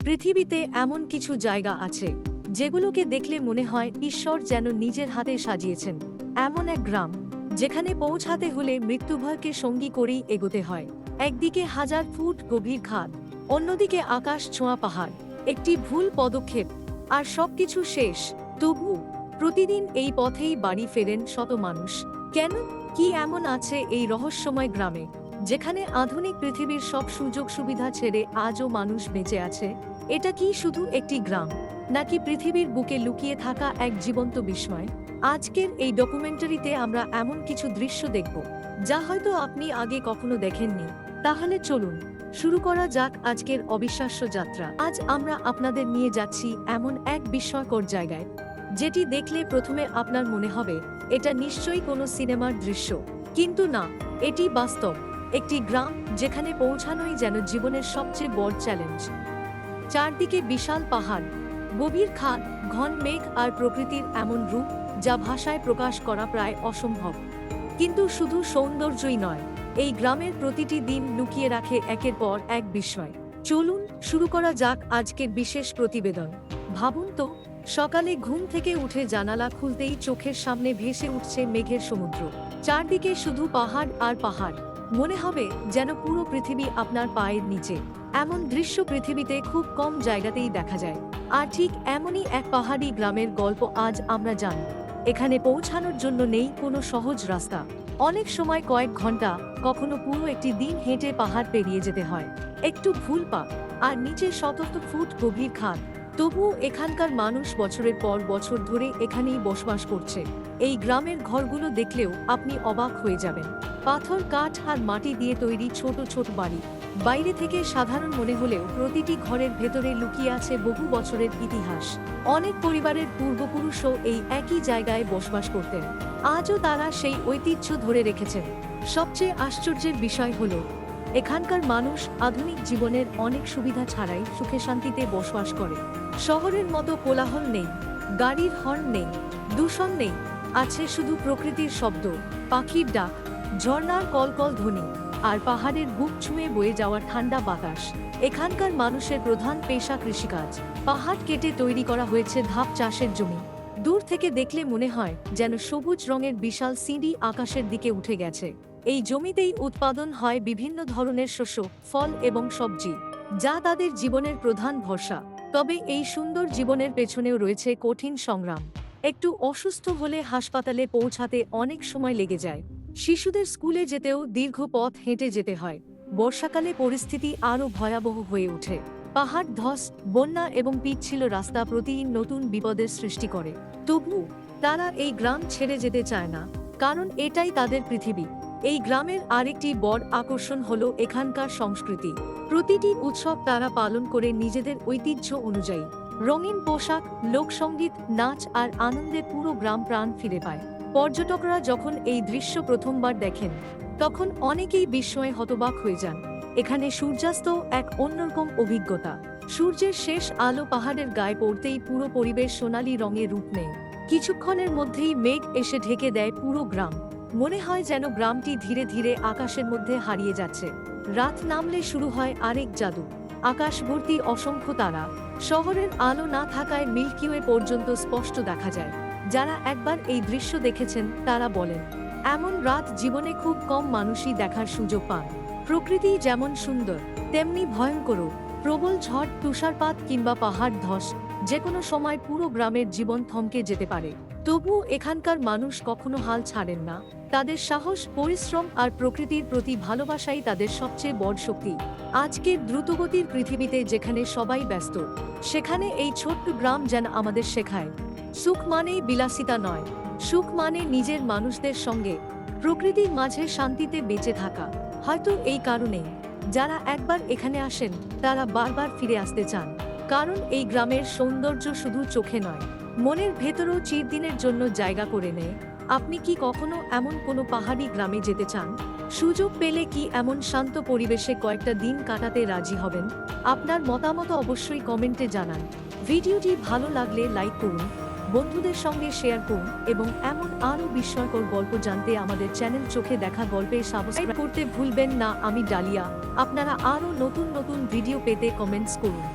পৃথিবীতে এমন কিছু জায়গা আছে যেগুলোকে দেখলে মনে হয় ঈশ্বর যেন নিজের হাতে সাজিয়েছেন। এমন এক গ্রাম যেখানে পৌঁছাতে হলে মৃত্যুভয়কে সঙ্গী করেই এগোতে হয়। একদিকে 1000 ফুট গভীর খাদ, অন্যদিকে আকাশ ছোঁয়া পাহাড়। একটি ভুল পদক্ষেপ আর সবকিছু শেষ। তবু প্রতিদিন এই পথেই বাড়ি ফেরেন শত মানুষ। কেন? কি এমন আছে এই রহস্যময় গ্রামে, যেখানে আধুনিক পৃথিবীর সব সুযোগ সুবিধা ছেড়ে আজও মানুষ বেঁচে আছে? এটা কি শুধু একটি গ্রাম, নাকি পৃথিবীর বুকে লুকিয়ে থাকা এক জীবন্ত বিস্ময়? আজকের এই ডকুমেন্টারিতে আমরা এমন কিছু দৃশ্য দেখব যা হয়তো আপনি আগে কখনো দেখেননি। তাহলে চলুন শুরু করা যাক আজকের অবিশ্বাস্য যাত্রা। আজ আমরা আপনাদের নিয়ে যাচ্ছি এমন এক বিস্ময়কর জায়গায়, যেটি দেখলে প্রথমে আপনার মনে হবে এটা নিশ্চয়ই কোনো সিনেমার দৃশ্য। কিন্তু না, এটি বাস্তব একটি গ্রাম যেখানে পৌঁছানোই যেন জীবনের সবচেয়ে বড় চ্যালেঞ্জ। চারদিকে বিশাল পাহাড়, গভীর খাদ, ঘন মেঘ আর প্রকৃতির এমন রূপ যা ভাষায় প্রকাশ করা প্রায় অসম্ভব। কিন্তু শুধু সৌন্দর্যই নয়, এই গ্রামের প্রতিটি দিন লুকিয়ে রাখে একের পর এক বিস্ময়। চলুন শুরু করা যাক আজকের বিশেষ প্রতিবেদন। ভাবুন তো, সকালে ঘুম থেকে উঠে জানালা খুলতেই চোখের সামনে ভেসে উঠছে মেঘের সমুদ্র। চারদিকে শুধু পাহাড় আর পাহাড়, মনে হবে যেন পুরো পৃথিবী আপনার পায়ের নিচে। এমন দৃশ্য পৃথিবীতে খুব কম জায়গাতেই দেখা যায়। আর ঠিক এমনই এক পাহাড়ি গ্রামের গল্প আজ আমরা জানব। এখানে পৌঁছানোর জন্য নেই কোনো সহজ রাস্তা। অনেক সময় কয়েক ঘন্টা, কখনো পুরো একটি দিন হেঁটে পাহাড় পেরিয়ে যেতে হয়। একটু ভুল পা আর নিচে শত ফুট গভীর খাদ। তবুও এখানকার মানুষ বছরের পর বছর ধরে এখানেই বসবাস করছে। এই গ্রামের ঘরগুলো দেখলেও আপনি অবাক হয়ে যাবেন। পাথর, কাঠ আর মাটি দিয়ে তৈরি ছোট ছোট বাড়ি। বাইরে থেকে সাধারণ মনে হলেও প্রতিটি ঘরের ভেতরে লুকিয়ে আছে বহু বছরের ইতিহাস। অনেক পরিবারের পূর্বপুরুষও এই একই জায়গায় বসবাস করতেন। আজও তারা সেই ঐতিহ্য ধরে রেখেছেন। সবচেয়ে আশ্চর্যের বিষয় হলো, এখানকার মানুষ আধুনিক জীবনের অনেক সুবিধা ছাড়াই সুখে শান্তিতে বসবাস করে। শহরের মতো কোলাহল নেই, গাড়ির হর্ন নেই, দূষণ নেই। আছে শুধু প্রকৃতির শব্দ, পাখির ডাক, ঝর্ণার কলকল ধ্বনি আর পাহাড়ের বুক ছুঁয়ে বয়ে যাওয়া ঠান্ডা বাতাস। এখানকার মানুষের প্রধান পেশা কৃষিকাজ। পাহাড় কেটে তৈরি করা হয়েছে ধাপ চাষের জমি। দূর থেকে দেখলে মনে হয় যেন সবুজ রঙের বিশাল সিঁড়ি আকাশের দিকে উঠে গেছে। এই জমিতেই উৎপাদন হয় বিভিন্ন ধরনের শস্য, ফল এবং সবজি, যা তাদের জীবনের প্রধান ভরসা। তবে এই সুন্দর জীবনের পেছনেও রয়েছে কঠিন সংগ্রাম। একটু অসুস্থ হলে হাসপাতালে পৌঁছাতে অনেক সময় লেগে যায়। শিশুদের স্কুলে যেতেও দীর্ঘ পথ হেঁটে যেতে হয়। বর্ষাকালে পরিস্থিতি আরও ভয়াবহ হয়ে ওঠে। পাহাড় ধস, বন্যা এবং পিচ্ছিল রাস্তা প্রতিদিন নতুন বিপদের সৃষ্টি করে। তবু তারা এই গ্রাম ছেড়ে যেতে চায় না, কারণ এটাই তাদের পৃথিবী। এই গ্রামের আরেকটি বড় আকর্ষণ হলো এখানকার সংস্কৃতি। প্রতিটি উৎসব তারা পালন করে নিজেদের ঐতিহ্য অনুযায়ী। রঙিন পোশাক, লোকসঙ্গীত, নাচ আর আনন্দে পুরো গ্রাম প্রাণ ফিরে পায়। পর্যটকরা যখন এই দৃশ্য প্রথমবার দেখেন, তখন অনেকেই বিস্ময়ে হতবাক হয়ে যান। এখানে সূর্যাস্ত এক অন্যরকম অভিজ্ঞতা। সূর্যের শেষ আলো পাহাড়ের গায়ে পড়তেই পুরো পরিবেশ সোনালী রঙে রূপ নেয়। কিছুক্ষণের মধ্যেই মেঘ এসে ঢেকে দেয় পুরো গ্রাম। মনে হয় যেন গ্রামটি ধীরে ধীরে আকাশের মধ্যে হারিয়ে যাচ্ছে। রাত নামলে শুরু হয় আরেক জাদু। আকাশ ভর্তি অসংখ্য তারা। শহরের আলো না থাকায় মিল্কি ওয়ে পর্যন্ত স্পষ্ট দেখা যায়। যারা একবার এই দৃশ্য দেখেছেন তারা বলেন, এমন রাত জীবনে খুব কম মানুষই দেখার সুযোগ পান। প্রকৃতি যেমন সুন্দর, তেমনি ভয়ঙ্করও। প্রবল ঝড়, তুষারপাত কিংবা পাহাড় ধস, যে কোনো সময় পুরো গ্রামের জীবন থমকে যেতে পারে। তবুও এখানকার মানুষ কখনো হাল ছাড়েন না। তাদের সাহস, পরিশ্রম আর প্রকৃতির প্রতি ভালোবাসাই তাদের সবচেয়ে বড় শক্তি। আজকের দ্রুতগতির পৃথিবীতে যেখানে সবাই ব্যস্ত, সেখানে এই ছোট্ট গ্রাম যেন আমাদের শেখায়, সুখ মানেই বিলাসিতা নয়, সুখ মানে নিজের মানুষদের সঙ্গে, প্রকৃতির মাঝে শান্তিতে বেঁচে থাকা। হয়তো এই কারণেই যারা একবার এখানে আসেন তারা বারবার ফিরে আসতে চান। কারণ এই গ্রামের সৌন্দর্য শুধু চোখে নয়, মনের ভেতরও চিরদিনের জন্য জায়গা করে নেয়। আপনি কি কখনো এমন কোনো পাহাড়ি গ্রামে যেতে চান? সুযোগ পেলে কি এমন শান্ত পরিবেশে কয়েকটা দিন কাটাতে রাজি হবেন? আপনার মতামত অবশ্যই কমেন্টে জানান। ভিডিওটি ভালো লাগলে লাইক করুন, বন্ধুদের সঙ্গে শেয়ার করুন এবং এমন আরও বিস্ময়কর গল্প জানতে আমাদের চ্যানেল চোখে দেখা গল্পে সাবস্ক্রাইব করতে ভুলবেন না। আমি ডালিয়া। আপনারা আরও নতুন নতুন ভিডিও পেতে কমেন্টস করুন।